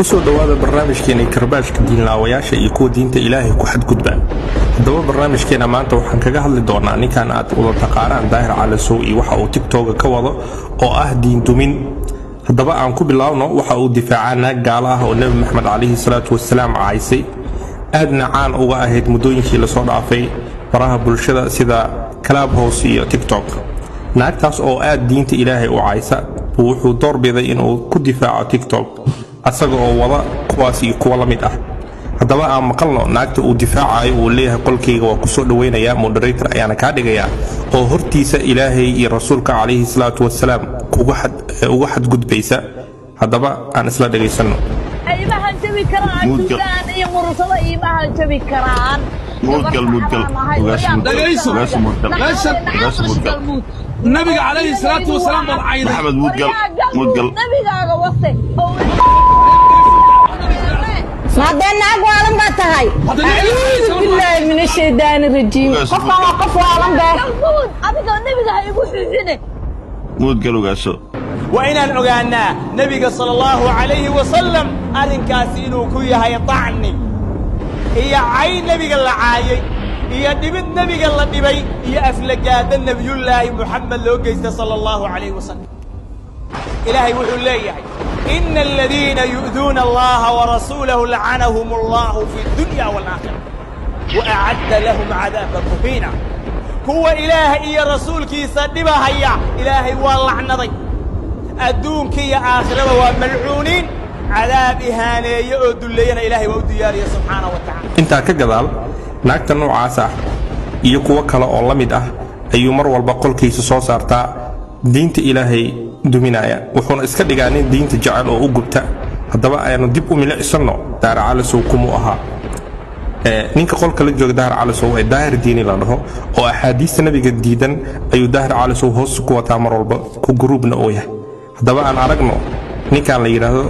kusoo dhawaada barnaamijkeena karbaashka diinlaawayaasha iyo kuwa diinta Ilaahay ku xadgudba. Hadaba barnaamijkeena maanta waxaan kaga hadli doonaa ninkan aad wada taqaanaan Daahir Calasow iyo waxa uu TikTok ka wado oo ah diin dumin. hadaba aan ku bilaawno waxa uu difaacana gaal ah oo Nabi Maxamed alayhi salaatu wassalaam caysay aadna caan uga ahayd muddooyinkii la soo dhaafay baraha bulshada sida Clubhouse iyo TikTok. naagtaas oo aad diinta Ilaahay u caysa wuxuu doorbiday inuu ku difaaco TikTok asaga oo wada kuwaas iyo kuwa la mid ah. hadaba aan maqalno naagta uu difaacayo uu leeyahay qolkayga waa ku soo dhaweynaya moderator ayaana ka dhigaya oo hortiisa Ilaahay iyo rasuulka alayhi salaatu wassalaam ugu xadgudbaysa. hadaba aan isla dhageysano. aymahan jabi karaan suudaan iyo mursada aymahan jabi karaan مودقل النبي عليه الصلاة والسلام بالعين محمد مودقل nabigaaga waqti maadana aqwalan ba tahay billahi min ash-shaytaan ar-rajiim qof waalan ba adiga nabiga igu xixine مودقل وقاسو وإن العجانا نبي صلى الله عليه وسلم أرن كاسينو كوي هاي طعني هي عين نبي الله عاي هي دبت نبي الله دبي هي أفلقات النبي الله محمد لو جيست صلى الله عليه وسلم إلهي وحلي إن الذين يؤذون الله ورسوله لعنهم الله في الدنيا والآخرة وأعد لهم عذابا مهينا هو إلهي يا رسولك يصدبها هيا إلهي والله نضي أدونك يا آخرة وملعونين عذاب إهانة يؤد لينا إلهي وأدياري سبحانه وتعالى. أنت كجدال naagta noocaas iyo kuwa kale oo la mid ah ayuu mar walba qolkiisa soo saartaa diinta Ilaahay duminaya wuxuuna iska dhigaanay diinta jacayl oo u gubta. hadaba aynu dib u milicsano Daahir Calasow kuma aha ninka qolka la jooga Daahir Calasow ee daahir diini la dhaho oo axaadiista nabiga diidan ayuu Daahir Calasow hoos ku wataa mar walba ku groupna oo yahay. hadaba aan aragno ninkan la yiraahdo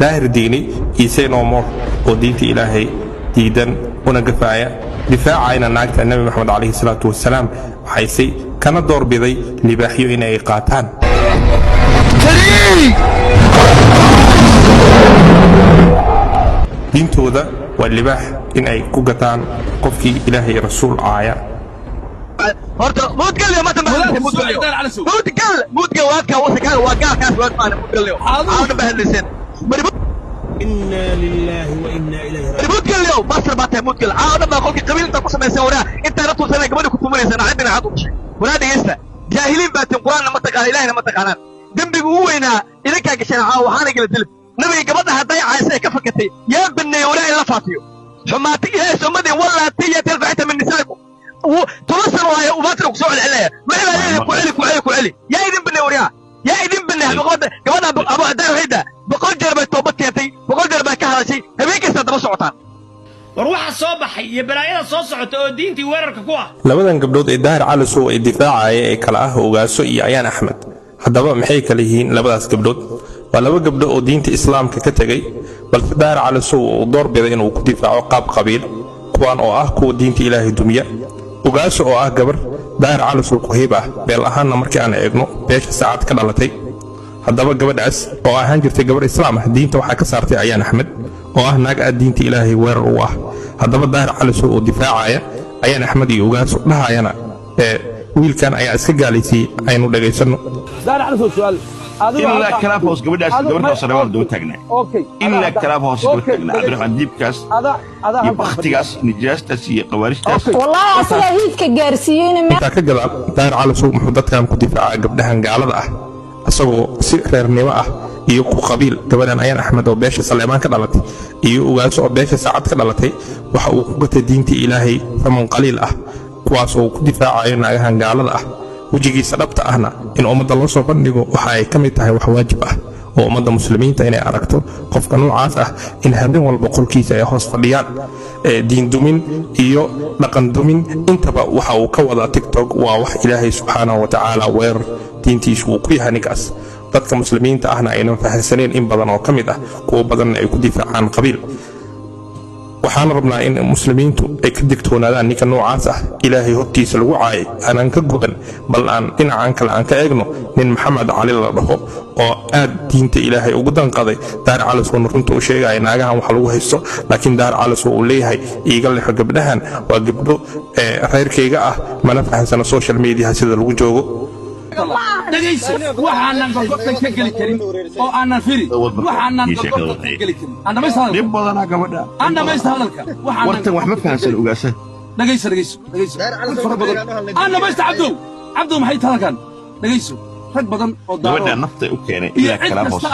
daahir diini isagoo moor oo diinta Ilaahay diidan una gafaaya difaacayna naagta Nabi Maxamed alayhi salaatu wassalaam waxay kana doorbiday libaaxiyo inay qaataan diintooda waa libaax in ay ku gataan qofkii Ilaahay rasuul aaya horta mudgal ma tamam mudgal waadka wasakaa waa gaarkaas waa maana mudgal aanu bahadlisan إنا لله وإنا إليه راجعون. مودقل اليوم مصر باتها مودقل عاونا ما أقولك قبيل أنت قسم يسوونها أنت نطول سنة قبل كنت مميز أنا عندنا عدو شيء ونادي يسا جاهلين باتهم قرآن لما تقال إلهي لما تقالان جنبي قوينا إذا كان كشان وحانا قلت لهم نبي قبضها ضيع عيسى كفكتي يا بني ولا إلا فاتيو حماتي يا سمدي ولا تيجي ترفعت من نسائكم وتوصل وما ترك سوء العلاية ما إلا وعلي يا إذن بني وريا يا إذن بني قبضها أبو أدار هيدا بقول جربة توبتي بقول جربة كهذا شيء هبيك استدبوا سعطان وروح الصبح يبلايا صوصعت دينتي ويرك كوا labadan gabdhood ee Daahir Calasow ay difaacay ee kala ah Ogaaso iyo Ayaan Axmed. hadaba maxay kala yihiin labadaas gabdhood? waa laba gabdhood oo diinta Islaamka ka tagay balse Daahir Calasow uu doorbiday inuu ku difaaco qaab qabiil kuwan oo ah kuwa diinta Ilaahay dumiya. Ogaaso oo ah gabar Daahir Calasow ku heeb ah beel ahaanna markii aan eegno beesha saacad ka dhalatay. hadaba gabadhaas oo ahaan jirtay gabar Islaam ah diinta waxa ka saartay Ayaan Axmed oo ah naag diinta Ilaahay weerar u ah. hadaba Daahir Calasow oo difaacaya Ayaan Axmed iyo Ogaaso dhahayana wiilkan ayaa iska gaalaysay aynu dhageysano. Daahir Calasow su'aal إلا كلام هوس قبل هوس روار دو تجنا إلا كلام هوس دو تجنا عبد الرحمن ديب كاس يبقى اختياس نجاس تسي قوارش تاس والله أصلا هيك كجارسيين inta ka gadaal Daahir Calasow muxuu dadkan ku difaaca gabdhahan gaalada ah asagoo si reernimo ah iyo ku qabiil gabadan Ayaan Axmed oo beesha Saleemaan ka dhalatay iyo Ogaaso oo beesha saacad ka dhalatay waxa uu ku gatay diinta Ilaahay faman qaliil ah kuwaas oo ku difaacayo naagahan gaalada ah wajigiisa dhabta ahna in ummadda loo soo bandhigo waxa ay ka mid tahay wax waajib ah oo ummadda muslimiinta inay aragto qofka noocaas ah in habeen walba qolkiisa ay hoos fadhiyaan diin dumin iyo dhaqan dumin intaba waxa uu ka wada TikTok waa wax Ilaahay subxaanahu wa ta'ala weer diintiisu uu ku yahay ninkaas dadka muslimiinta ahna aynan fahansaneen in badan oo ka mid ah kuwa badan ay ku difaacaan qabiil waxaan rabnaa in muslimiintu ay ka digtoonaadaan ninka noocaas ah ilaahay hortiisa lagu caayay aanan ka guban bal aan dhinacan kale aan ka eegno nin maxamed cali la dhaho oo aad diinta ilaahay ugu danqaday daahir calasow runta u sheegaya naagahan wax lagu haysto laakiin daahir calasow uu leeyahay iiga lexo gabdhahan waa gabdho reerkayga ah mana fahansana social media sida lagu joogo دقيس وحنا نقطع كجلي كريم أو أنا فيري وحنا نقطع كجلي كريم أنا ما يستاهل ليه بدنا كمان أنا ما يستاهل لك وحنا ورت وحنا فهمت الوجاسة دقيس أنا ما يستعبدو عبدو ما حيت هذا كان دقيس رد بدن ودنا نفط أوكي إلى كلام بس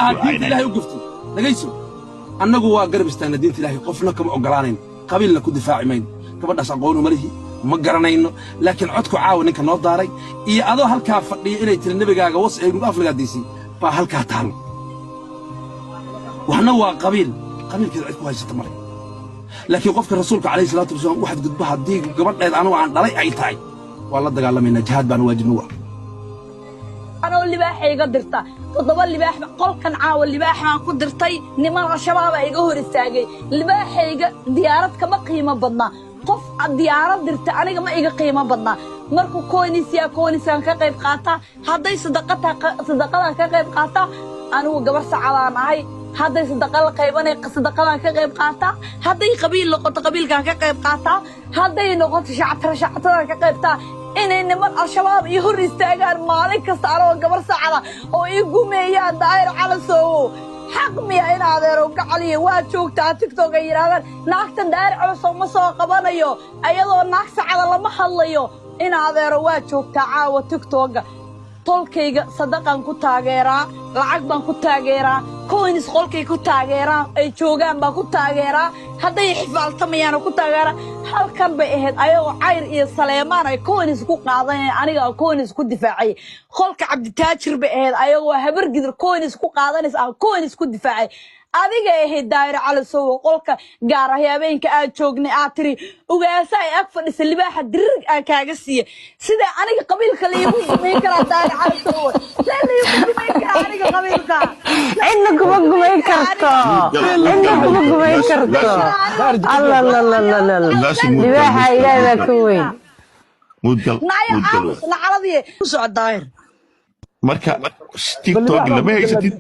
إلهي وقفتي دقيس أنا جوا قرب استنى دين إلهي قفنا كم أقرانين قبلنا كل دفاع مين كبرنا سقونه مليه ما garanayno laakiin codku caaw ninka noo daaray iyo adoo halka fadhiyo inay tir nabigaaga wasciigu aflagaadiisay ba halka taal waxna waa qabiilkeed cid ku haysata maray laakiin qofka rasuulka kaleey salaatu wasalaam waxad gudbaha diig gabadheed anu aan dhalay ay tahay waa la dagaalamayna jihad baan waajibno waa أنا اللي بحيجا درتا تضبط اللي بح قلقن عاو اللي بحنا كنت درتي نمر الشباب يجهور الساقي اللي بحيجا ديارات كما قيمة بدنا قف الديارات درتا أنا ما إيجا قيمة بدنا مركو كونيسيا كقيب قاطع هذا صدقتها كقيب قاطع أنا وجبر سعلا معي هذا صدقة كقيب قاطع هذا قبيل لقط قبيل كان كقيب قاطع هذا نقط شعتر كقيب تا إن نمر الشباب يهور يستاجر مالك كسر وجبر سعلا أو يقوم يا داير على سو حق ميا إن هذا ربك عليه واتشوك تيك توك يراهن ناكتن داير على سو مساق بنايو أيضا ناكس على لما حليو إن هذا رواتشوك تعاو تيك توك tolkayga sadaqan ku taageeraa lacag baan ku taageeraa coins qolkay ku taageeraa ay joogaan baan ku taageeraa hadday xifaaltamayaan ku taageeraa halkan bay ahayd ayagoo cayr iyo Saleemaan ay coins ku qaadanayaan aniga coins ku difaacay qolka Cabdi Taajir bay ahayd ayagoo habar gidir coins ku qaadanaysa aan coins ku difaacay adiga ahayd daahir calasow qolka gaar ah habeenka aad joognay aad tiri ugaasa ay ag fadhisa libaaxa dirig aan kaaga siiye sida aniga qabiilka la igu sameyn kara daahir calasow sida la igu sameyn kara aniga qabiilka inna kuma gumeyn karto Allah libaaxa ilaahay ku weyn mudgal nacaladii ku socod daahir marka TikTok lama haysatid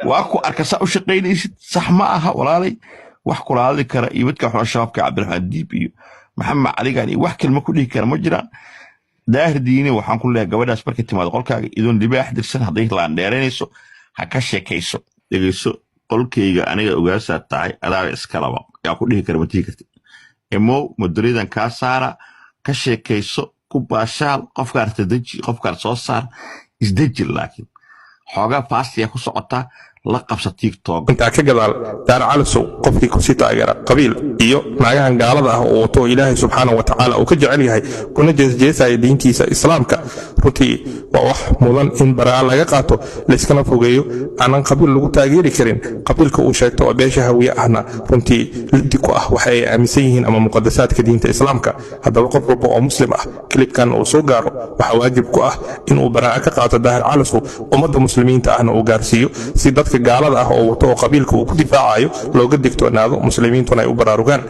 واكو أركسا وشقينيشت صح معها ولا لي وحكوا لهذه كرا يبتك حول الشباب كعبد الرحمن ديبي محمد علي يعني وحكي المكولي كرا مجرى داهر ديني وحن كل جواد أسبرك التماد قولك إذن دبي أحد السنة هضيه لان ديرينيسو هكاشي كيسو ديسو قولك أنا أجلس تاعي أدار إسكالوا يأكله كرا متيكتي إمو مدريدا كاسارا كاشي كيسو كوباشال قفكار تدج قفكار صوصار إزدج لكن حاجة فاست يكون سقطة لقب TikTok انت كجدال دار علسو قفكي كسي تاجر قبيل iyo naagahan gaalada ah oo to Ilaahay subhanahu wa ta'ala oo ka jecel yahay kuna jeesay diintiisa islaamka runtii waa wax mudan in baraa laga qaato la iskana fogeeyo aanan qabiil lagu taageeri karin qabiilka uu sheegto oo beesha hawiye ahna runtii liddi ku ah waxa ay aaminsan yihiin ama muqaddasaadka diinta islaamka haddaba qof walba oo muslim ah klibkan uu soo gaaro waxa waajib ku ah in uu baraa ka qaato daahir calasow ummadda muslimiinta ahna uu gaarsiiyo si dadka gaalada ah oo wato qabiilka uu ku difaacayo looga digtoonaado muslimiintuna ay u baraarugaan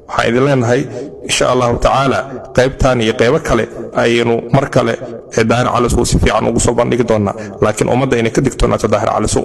waxaan idin leenahay insha Allah ta'ala qaybtan iyo qaybo kale aynu mar kale daahir calasow si fiican ugu soo bandhigi doonaa laakiin ummadda inay ka digtoonaato daahir calasow